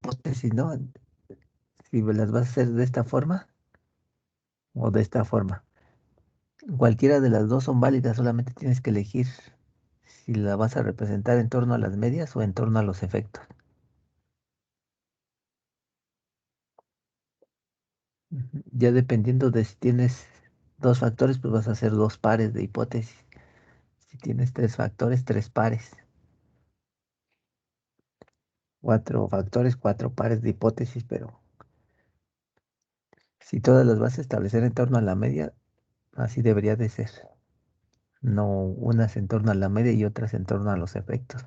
hipótesis, ¿no? Si las vas a hacer de esta forma o de esta forma. Cualquiera de las dos son válidas, solamente tienes que elegir si la vas a representar en torno a las medias o en torno a los efectos. Ujú. Ya dependiendo de si tienes dos factores, pues vas a hacer dos pares de hipótesis. Si tienes tres factores, tres pares. Cuatro factores, cuatro pares de hipótesis, pero si todas las vas a establecer en torno a la media, así debería de ser. No unas en torno a la media y otras en torno a los efectos.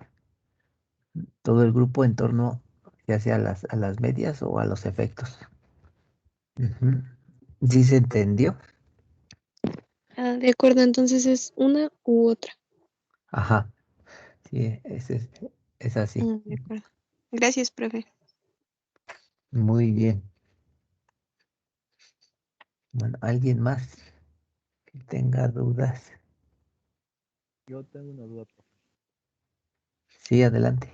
Todo el grupo en torno ya sea a las medias o a los efectos. Ujú. ¿Sí se entendió? Ah, de acuerdo, entonces es una u otra. Ajá, sí, es así. De acuerdo. Gracias, profe. Muy bien. Bueno, ¿alguien más que tenga dudas? Yo tengo una duda, profe. Sí, adelante.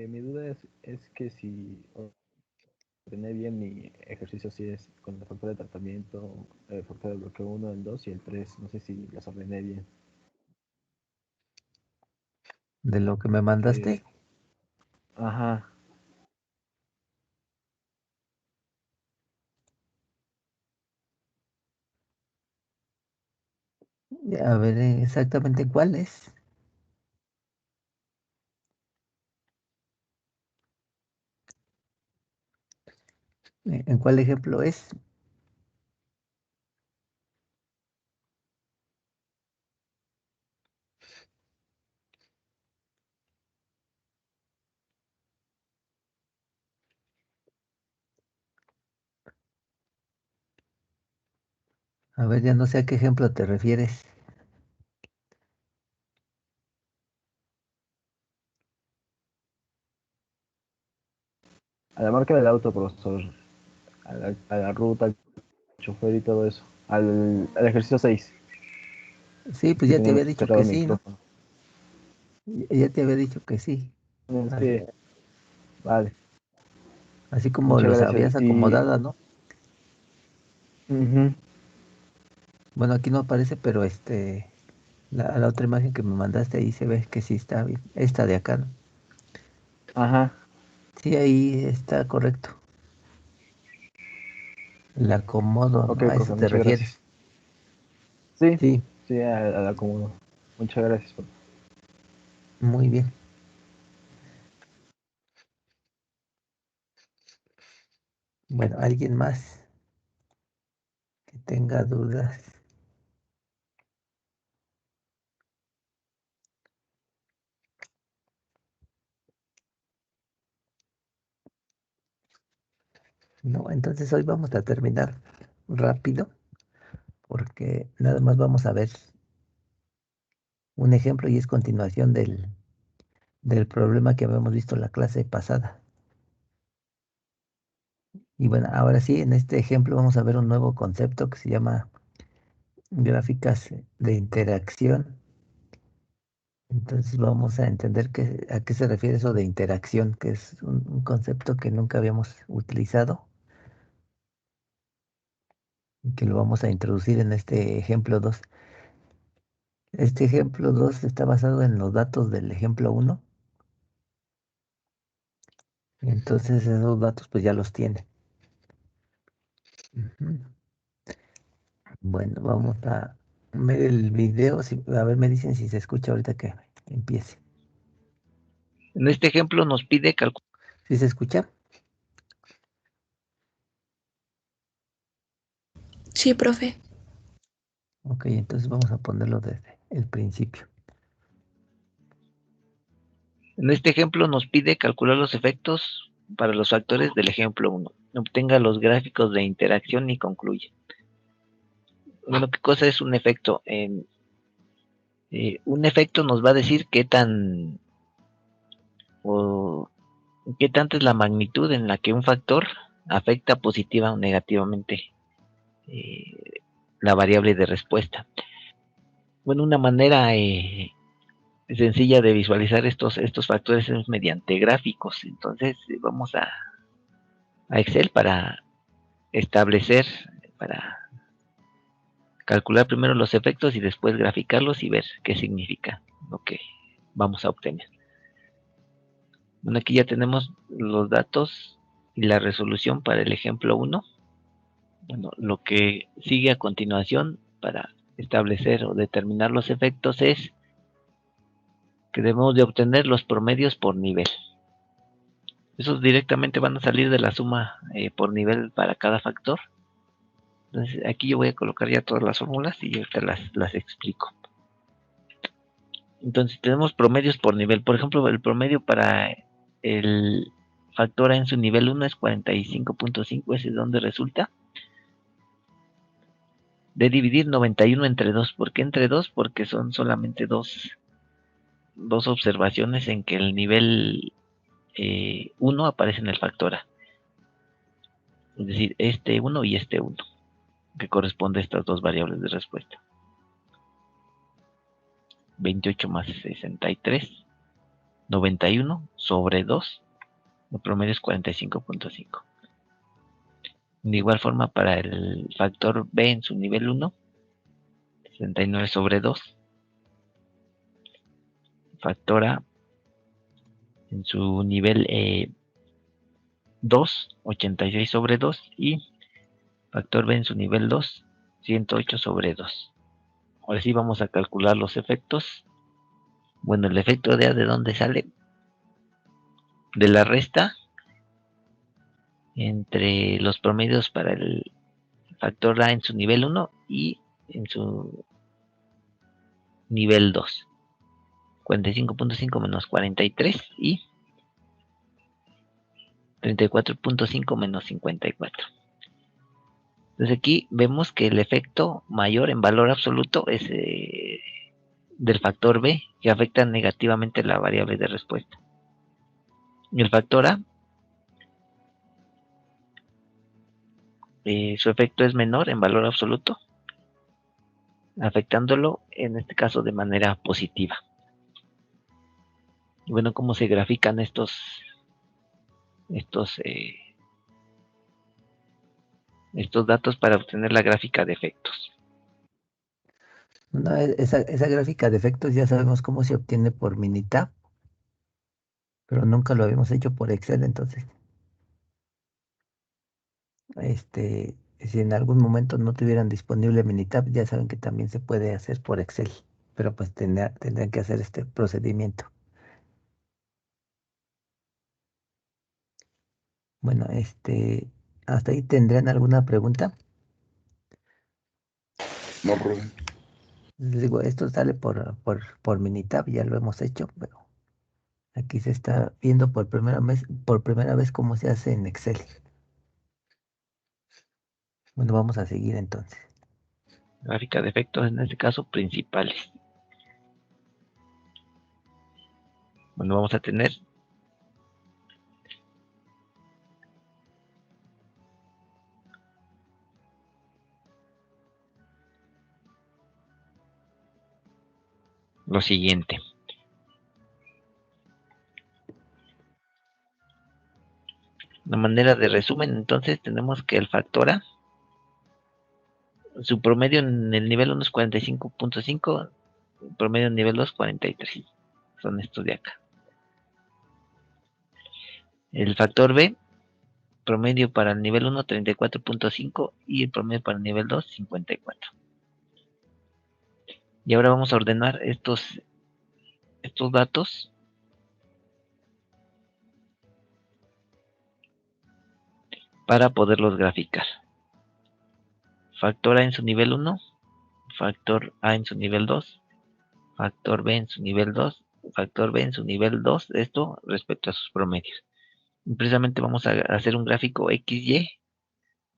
Mi duda es que si ordené bien mi ejercicio, si es con el factor de tratamiento, el factor de bloqueo uno, el 2 y el 3. No sé si las ordené bien. De lo que me Eh, mandaste, ajá. a ver exactamente cuál es. ¿En cuál ejemplo es? A ver, ya no sé a qué ejemplo te refieres. A la marca del auto, profesor. A la ruta, al chofer y todo eso. Al ejercicio 6 Sí, pues que ya te había teníamos dicho cerrado que el sí, ¿no? micrófono. Ya te había dicho que sí. Así, Sí, vale. así como Muchas los gracias. habías Y acomodado, ¿no? ujú, Bueno, aquí no aparece, pero la otra imagen que me mandaste ahí se ve que sí está bien. Esta de acá, ¿no? ajá. Sí, ahí está correcto. El acomodo, Ok, ¿no? A eso profe, te muchas gracias. refieres. Sí, Sí, sí, a la acomodo. Muchas gracias, profe. muy bien. Bueno, ¿alguien más que tenga dudas? No, entonces hoy vamos a terminar rápido porque nada más vamos a ver un ejemplo y es continuación del problema que habíamos visto en la clase pasada. Y bueno, ahora sí, en este ejemplo vamos a ver un nuevo concepto que se llama gráficas de interacción. Entonces vamos a entender a qué se refiere eso de interacción, que es un concepto que nunca habíamos utilizado y que lo vamos a introducir en este ejemplo 2. Este ejemplo 2 está basado en los datos del ejemplo 1. Entonces esos datos pues ya los tiene. Ujú. Bueno, vamos a ver el video. A ver, me dicen si se escucha ahorita que empiece. En este ejemplo nos pide calcular. ¿Sí se escucha? Sí, profe. Ok, entonces vamos a ponerlo desde el principio. En este ejemplo nos pide calcular los efectos para los factores del ejemplo 1. Obtenga los gráficos de interacción y concluye. Bueno, ¿qué cosa es un efecto? Un efecto nos va a decir o qué tanta es la magnitud en la que un factor afecta positiva o negativamente la variable de respuesta. Bueno, una manera sencilla de visualizar estos factores es mediante gráficos. Entonces vamos a Excel para establecer, para calcular primero los efectos y después graficarlos y ver qué significa lo que vamos a obtener. Bueno, aquí ya tenemos los datos y la resolución para el ejemplo 1. Bueno, lo que sigue a continuación para establecer o determinar los efectos es que debemos de obtener los promedios por nivel. Esos directamente van a salir de la suma por nivel para cada factor. Entonces aquí yo voy a colocar ya todas las fórmulas y ahorita las explico. Entonces tenemos promedios por nivel. Por ejemplo, el promedio para el factor A en su nivel 1 es 45.5. Ese es donde resulta de dividir 91 entre 2. ¿Por qué entre 2? Porque son solamente dos observaciones en que el nivel 1 aparece en el factor A. Es decir, este 1 y este 1, que corresponde a estas dos variables de respuesta. 28 más 63, 91 sobre 2, el promedio es 45.5. De igual forma para el factor B en su nivel 1, 69 sobre 2, factor A en su nivel 2, 86 sobre 2 y factor B en su nivel 2, 108 sobre 2. Ahora sí vamos a calcular los efectos. Bueno, el efecto de A, ¿de dónde sale? De la resta entre los promedios para el factor A en su nivel 1 y en su nivel 2. 45.5 menos 43 y 34.5 menos 54. Entonces aquí vemos que el efecto mayor en valor absoluto es del factor B, que afecta negativamente la variable de respuesta. Y el factor A, su efecto es menor en valor absoluto, afectándolo en este caso de manera positiva. Y bueno, ¿cómo se grafican estos datos para obtener la gráfica de efectos? No, esa gráfica de efectos ya sabemos cómo se obtiene por Minitab, pero nunca lo habíamos hecho por Excel. Entonces, si en algún momento no tuvieran disponible Minitab, ya saben que también se puede hacer por Excel, pero pues tendrían que hacer este procedimiento. Bueno, ¿hasta ahí tendrán alguna pregunta? No, profe. Les digo, esto sale por Minitab, ya lo hemos hecho, pero aquí se está viendo por primera vez cómo se hace en Excel. Bueno, vamos a seguir entonces. Gráfica de efectos, en este caso, principales. Bueno, vamos a tener lo siguiente. La manera de resumen, entonces, tenemos que el factor A, su promedio en el nivel 1 es 45.5, el promedio en nivel 2 43. Son estos de acá. El factor B, promedio para el nivel 1 34.5 y el promedio para el nivel 2 54. Y ahora vamos a ordenar estos datos para poderlos graficar. Factor A en su nivel 1, factor A en su nivel 2, factor B en su nivel 2, factor B en su nivel 2, esto respecto a sus promedios. Y precisamente vamos a hacer un gráfico XY,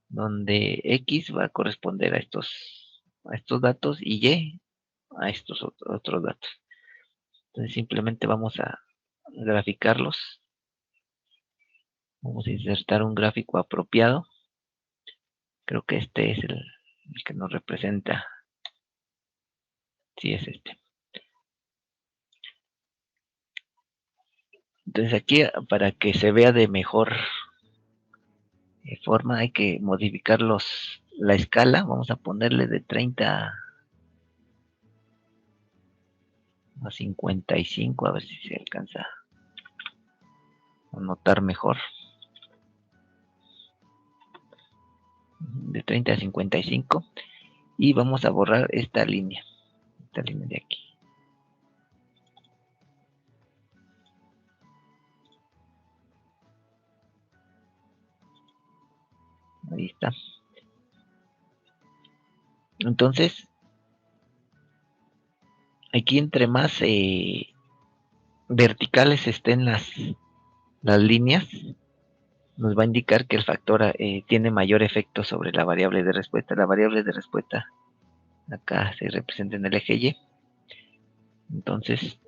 donde X va a corresponder a estos datos y Y a estos otros datos. Entonces simplemente vamos a graficarlos. Vamos a insertar un gráfico apropiado. Creo que este es el que nos representa. Sí, es este. Entonces aquí, para que se vea de mejor forma, hay que modificar la escala. Vamos a ponerle de 30 a 55, a ver si se alcanza a notar mejor. De 30 a 55. Y vamos a borrar esta línea de aquí. Ahí está. Entonces, aquí entre más verticales estén las líneas, nos va a indicar que el factor tiene mayor efecto sobre la variable de respuesta. La variable de respuesta acá se representa en el eje Y. Entonces,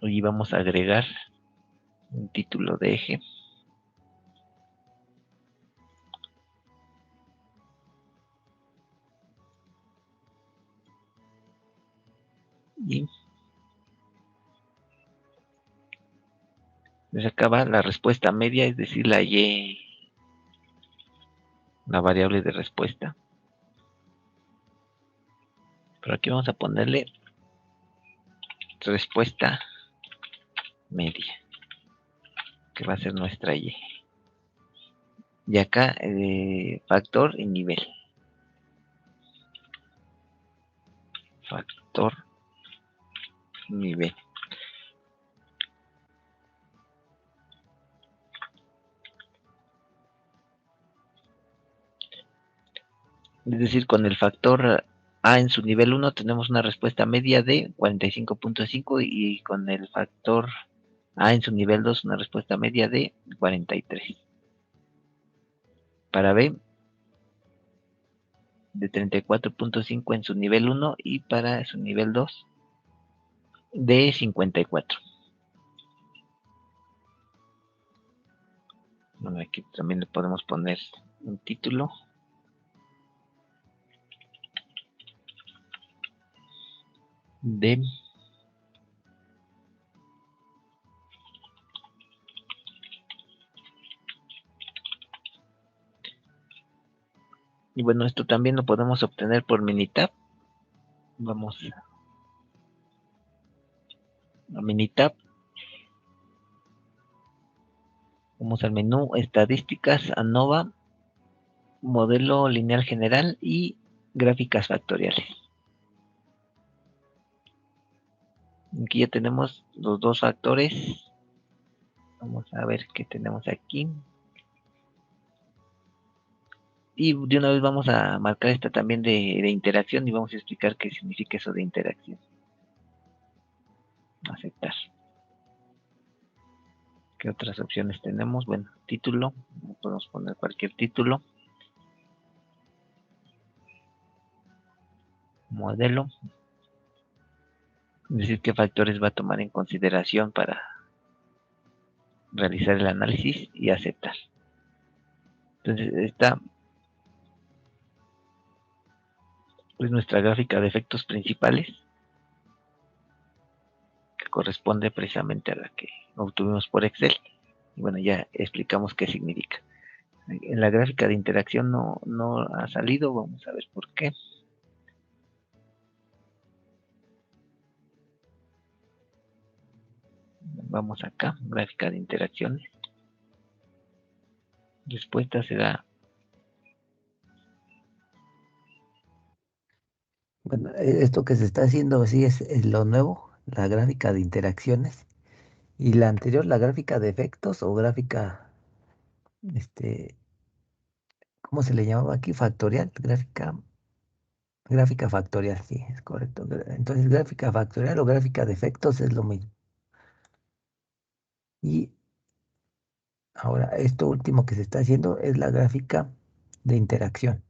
hoy vamos a agregar un título de eje. Y pues acá va la respuesta media, es decir, la Y, la variable de respuesta. Pero aquí vamos a ponerle respuesta media, que va a ser nuestra Y. Y acá factor y nivel. Factor nivel. Es decir, con el factor A en su nivel 1 tenemos una respuesta media de 45.5 y con el factor A en su nivel 2 una respuesta media de 43. Para B de 34.5 en su nivel 1 y para su nivel 2 de 54. Bueno, aquí también le podemos poner un título. De y bueno, esto también lo podemos obtener por Minitab. Vamos a Minitab. Vamos al menú estadísticas, ANOVA, modelo lineal general y gráficas factoriales. Aquí ya tenemos los dos factores. Vamos a ver qué tenemos aquí. Y de una vez vamos a marcar esta también de interacción y vamos a explicar qué significa eso de interacción. Aceptar. ¿Qué otras opciones tenemos? Bueno, título. Podemos poner cualquier título. Modelo. Es decir, qué factores va a tomar en consideración para realizar el análisis y aceptar. Entonces, esta es nuestra gráfica de efectos principales, que corresponde precisamente a la que obtuvimos por Excel. Y bueno, ya explicamos qué significa. En la gráfica de interacción no ha salido, vamos a ver por qué. Vamos acá, gráfica de interacciones. Respuesta será. Bueno, esto que se está haciendo sí es lo nuevo, la gráfica de interacciones. Y la anterior, la gráfica de efectos o gráfica, este, ¿cómo se le llamaba aquí? Factorial, gráfica factorial, sí, es correcto. Entonces, gráfica factorial o gráfica de efectos es lo mismo. Y ahora, esto último que se está haciendo es la gráfica de interacción.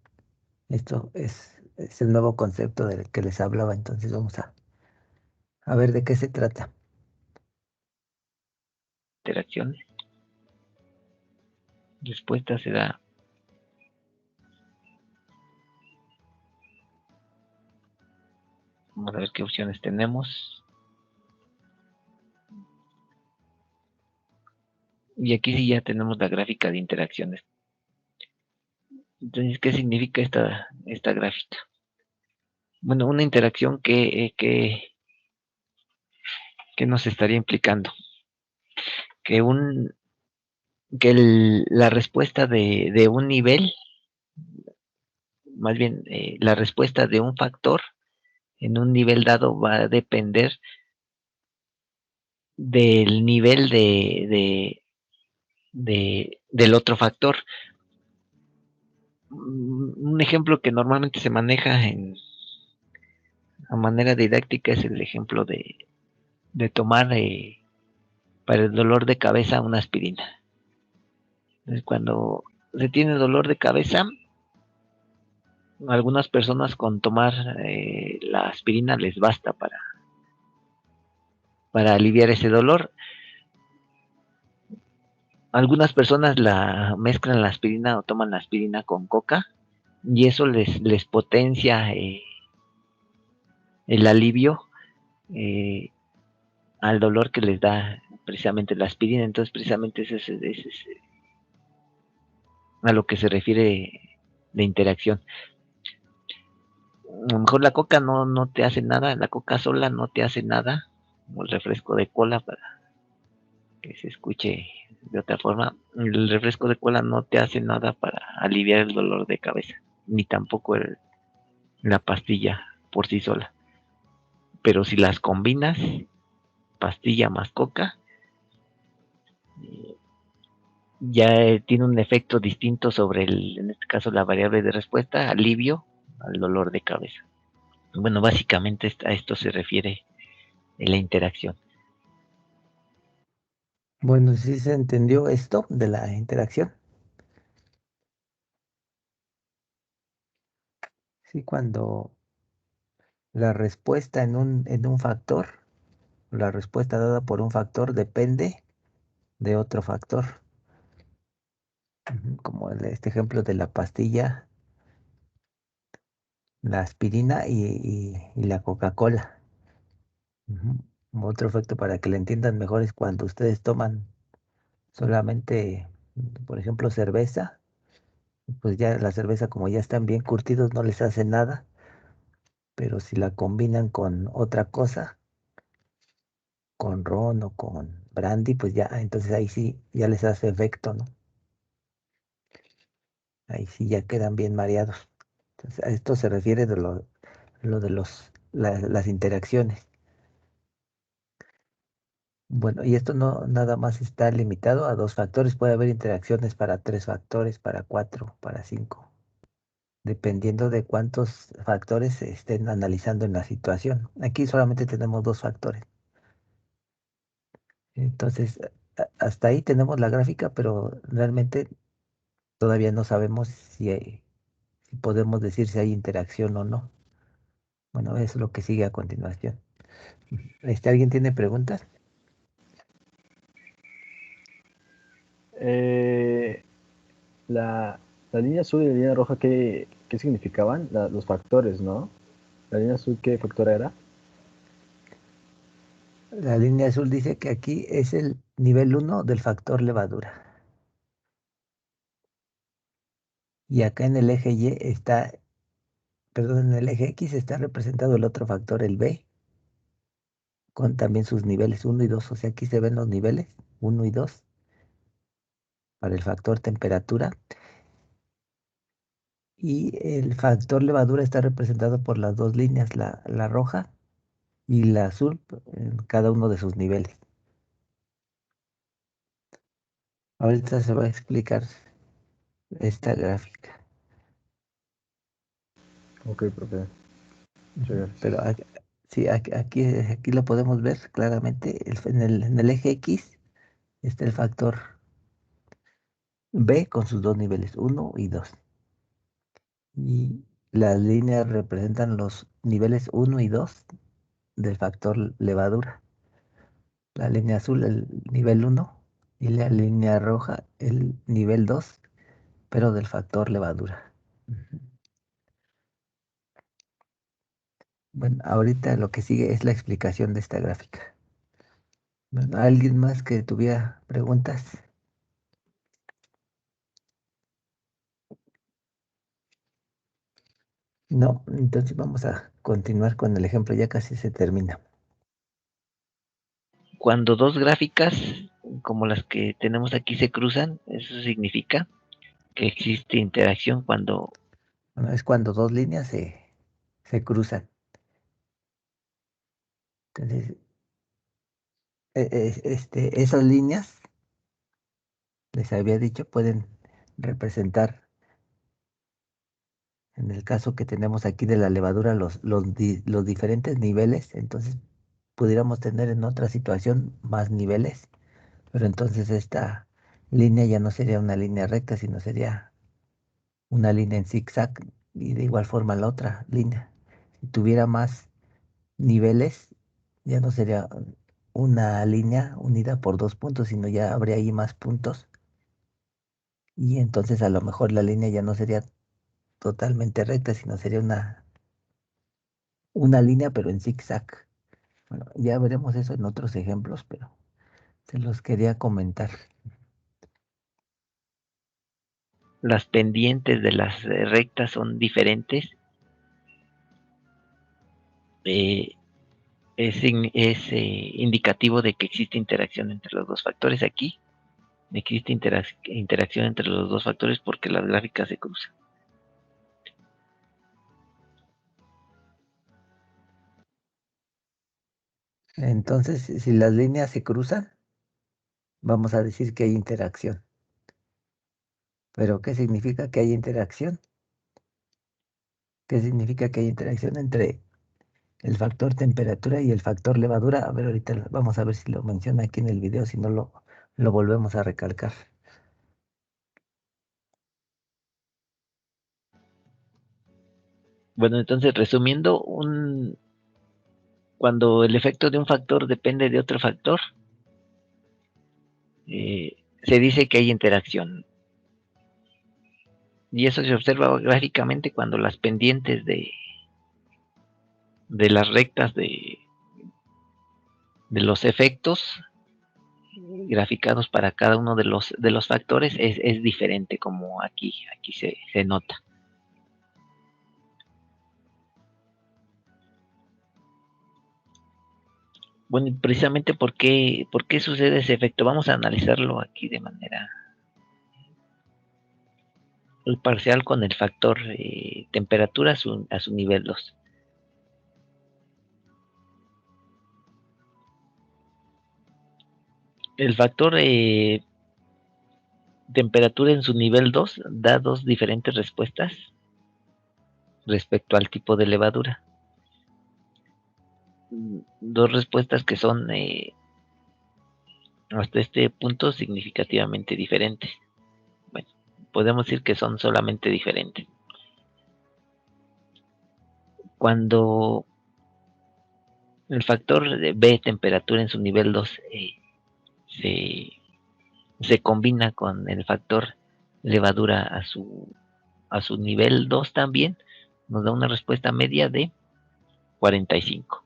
Esto es el nuevo concepto del que les hablaba. Entonces, vamos a ver de qué se trata. Interacciones. Respuesta será. Vamos a ver qué opciones tenemos. Y aquí sí ya tenemos la gráfica de interacciones. Entonces, ¿qué significa esta gráfica? Bueno, una interacción que nos estaría implicando que la respuesta de un nivel, más bien la respuesta de un factor en un nivel dado va a depender del nivel del otro factor. Un ejemplo que normalmente se maneja a manera didáctica es el ejemplo de tomar para el dolor de cabeza una aspirina. Entonces, cuando se tiene dolor de cabeza, algunas personas con tomar la aspirina les basta para aliviar ese dolor. Algunas personas la mezclan la aspirina o toman la aspirina con coca y eso les potencia el alivio eh, al dolor que les da precisamente la aspirina. Entonces, precisamente ese es a lo que se refiere de interacción. A lo mejor la coca no te hace nada, la coca sola no te hace nada, como el refresco de cola, para que se escuche de otra forma. El refresco de cola no te hace nada para aliviar el dolor de cabeza, ni tampoco la pastilla por sí sola. Pero si las combinas, pastilla más coca, ya tiene un efecto distinto sobre en este caso, la variable de respuesta, alivio al dolor de cabeza. Bueno, básicamente a esto se refiere la interacción. Bueno, ¿sí se entendió esto de la interacción? Sí, cuando la respuesta en un factor, la respuesta dada por un factor depende de otro factor. Como este ejemplo de la pastilla, la aspirina y la Coca-Cola. Otro efecto para que le entiendan mejor es cuando ustedes toman solamente, por ejemplo, cerveza, pues ya la cerveza como ya están bien curtidos no les hace nada, pero si la combinan con otra cosa, con ron o con brandy, pues ya, entonces ahí sí ya les hace efecto, ¿no? Ahí sí ya quedan bien mareados. Entonces, a esto se refiere de lo de las interacciones. Bueno, y esto no nada más está limitado a dos factores, puede haber interacciones para tres factores, para cuatro, para cinco, dependiendo de cuántos factores se estén analizando en la situación. Aquí solamente tenemos dos factores. Entonces, hasta ahí tenemos la gráfica, pero realmente todavía no sabemos si podemos decir si hay interacción o no. Bueno, eso es lo que sigue a continuación. ¿Alguien tiene preguntas? Eh, la, la línea azul y la línea roja, ¿qué significaban? Los factores, ¿no? La línea azul, ¿qué factor era? La línea azul dice que aquí es el nivel 1 del factor levadura. Y acá en el eje Y está, perdón, en el eje X está representado el otro factor, el B, con también sus niveles 1 y 2. O sea, aquí se ven los niveles 1 y 2 para el factor temperatura. Y el factor levadura está representado por las dos líneas, la roja y la azul, en cada uno de sus niveles. Ahorita se va a explicar esta gráfica. Ok, profe. Muchas Pero gracias. sí, aquí lo podemos ver claramente. En el eje X está el factor B con sus dos niveles, 1 y 2. Y las líneas representan los niveles 1 y 2 del factor levadura. La línea azul, el nivel 1, y la línea roja, el nivel 2, pero del factor levadura. Bueno, ahorita lo que sigue es la explicación de esta gráfica. Bueno, ¿alguien más que tuviera preguntas? No, entonces vamos a continuar con el ejemplo, ya casi se termina. Cuando dos gráficas como las que tenemos aquí se cruzan, eso significa que existe interacción cuando Bueno, es cuando dos líneas se cruzan. Entonces, esas líneas, les había dicho, pueden representar, en el caso que tenemos aquí de la levadura, los diferentes niveles. Entonces, pudiéramos tener en otra situación más niveles, pero entonces esta línea ya no sería una línea recta, sino sería una línea en zigzag, y de igual forma la otra línea. Si tuviera más niveles, ya no sería una línea unida por dos puntos, sino ya habría ahí más puntos, y entonces a lo mejor la línea ya no sería totalmente recta, sino sería una línea pero en zigzag. Bueno, ya veremos eso en otros ejemplos, pero se los quería comentar. las pendientes de las rectas son diferentes, eh, es indicativo de que existe interacción entre los dos factores. Aquí existe interacción entre los dos factores porque las gráficas se cruzan. Entonces, si las líneas se cruzan, vamos a decir que hay interacción. ¿Pero qué significa que hay interacción? ¿Qué significa que hay interacción entre el factor temperatura y el factor levadura? A ver, ahorita vamos a ver si lo menciona aquí en el video, si no lo volvemos a recalcar. Bueno, entonces resumiendo, cuando el efecto de un factor depende de otro factor, se dice que hay interacción. Y eso se observa gráficamente cuando las pendientes de las rectas de los efectos graficados para cada uno de los factores es diferente, como aquí se nota. Bueno, precisamente por qué sucede ese efecto, vamos a analizarlo aquí de manera parcial con el factor temperatura a su nivel 2. El factor temperatura en su nivel 2 da dos diferentes respuestas respecto al tipo de levadura. Dos respuestas que son hasta este punto significativamente diferentes. Bueno, podemos decir que son solamente diferentes. Cuando el factor de B, temperatura en su nivel 2, se, se combina con el factor levadura a su nivel 2 también, nos da una respuesta media de 45.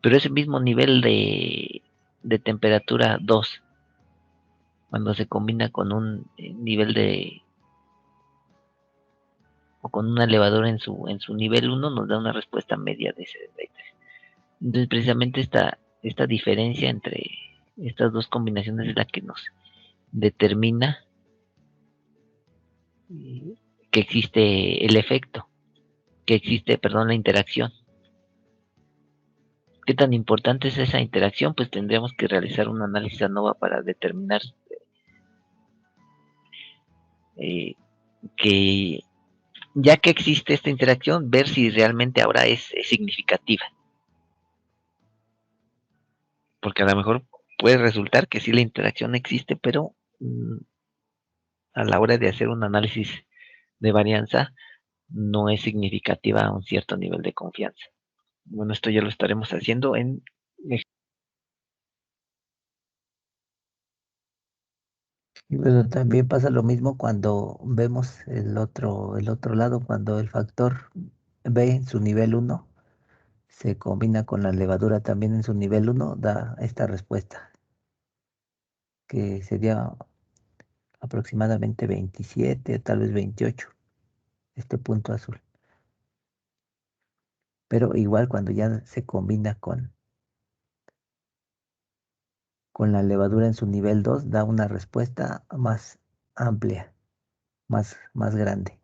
Pero ese mismo nivel de temperatura 2, cuando se combina con un nivel o con una levadura en su nivel 1, nos da una respuesta media de 73. Entonces, precisamente esta diferencia entre estas dos combinaciones es la que nos determina que existe el efecto, que existe, perdón, la interacción. ¿Qué tan importante es esa interacción? Pues tendríamos que realizar un análisis ANOVA para determinar eh, que ya que existe esta interacción, ver si realmente ahora es significativa. Porque a lo mejor puede resultar que sí la interacción existe, pero a la hora de hacer un análisis de varianza no es significativa a un cierto nivel de confianza. Bueno, esto ya lo estaremos haciendo en... Y bueno, también pasa lo mismo cuando vemos el otro lado, cuando el factor B en su nivel 1 se combina con la levadura también en su nivel 1, da esta respuesta, que sería aproximadamente 27, tal vez 28. este punto azul. Pero igual cuando ya se combina con la levadura en su nivel 2, da una respuesta más amplia, más grande,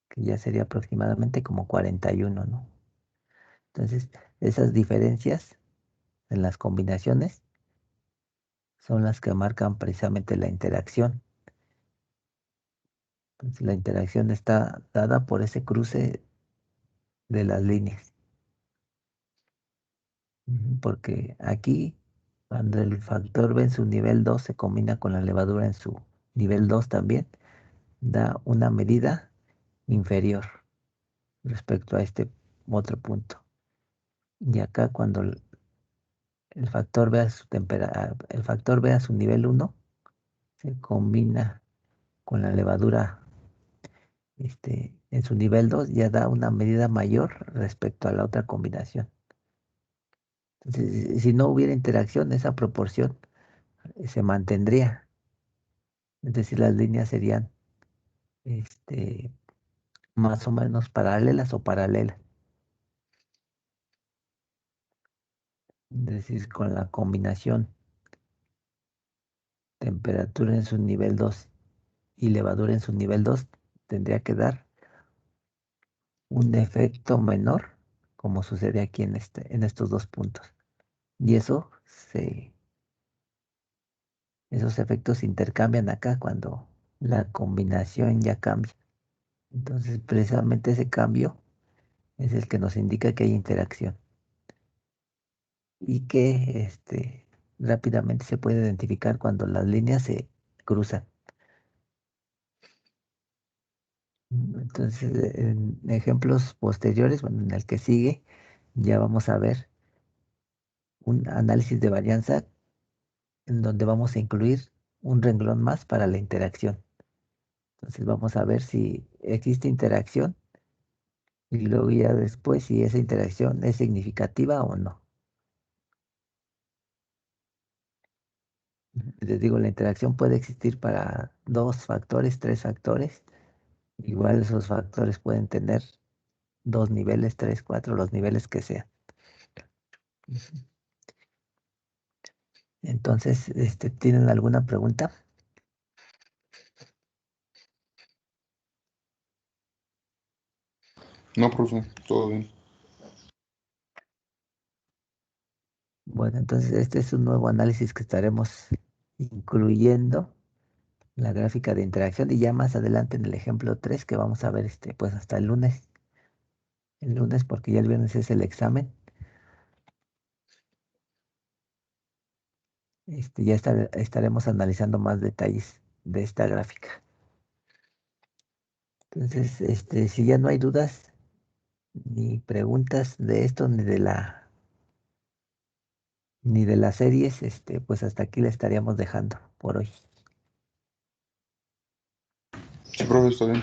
que ya sería aproximadamente como 41, ¿no? Entonces, esas diferencias en las combinaciones son las que marcan precisamente la interacción. Entonces, la interacción está dada por ese cruce de las líneas. Porque aquí, cuando el factor B en su nivel 2 se combina con la levadura en su nivel 2 también, da una medida inferior respecto a este otro punto. Y acá cuando el factor B a su el factor B a su nivel 1 se combina con la levadura en su nivel 2, ya da una medida mayor respecto a la otra combinación. Entonces, si no hubiera interacción, esa proporción se mantendría. Es decir, las líneas serían más o menos paralelas o paralelas. Es decir, con la combinación temperatura en su nivel 2 y levadura en su nivel 2 tendría que dar un efecto menor, como sucede aquí en estos dos puntos. Y esos efectos se intercambian acá cuando la combinación ya cambia. Entonces, precisamente ese cambio es el que nos indica que hay interacción y que rápidamente se puede identificar cuando las líneas se cruzan. Entonces, en ejemplos posteriores, bueno, en el que sigue, ya vamos a ver un análisis de varianza en donde vamos a incluir un renglón más para la interacción. Entonces, vamos a ver si existe interacción y luego ya después si esa interacción es significativa o no. Les digo, la interacción puede existir para 2 factores, 3 factores. Igual esos factores pueden tener 2 niveles, 3, 4, los niveles que sean. Entonces, ¿tienen alguna pregunta? No, profe, todo bien. Bueno, entonces este es un nuevo análisis que estaremos incluyendo la gráfica de interacción y ya más adelante en el ejemplo 3 que vamos a ver pues hasta el lunes. El lunes porque ya el viernes es el examen. Ya estaremos analizando más detalles de esta gráfica. Entonces, si ya no hay dudas ni preguntas de esto ni de las series, pues hasta aquí la estaríamos dejando por hoy. Sí, profe, está bien.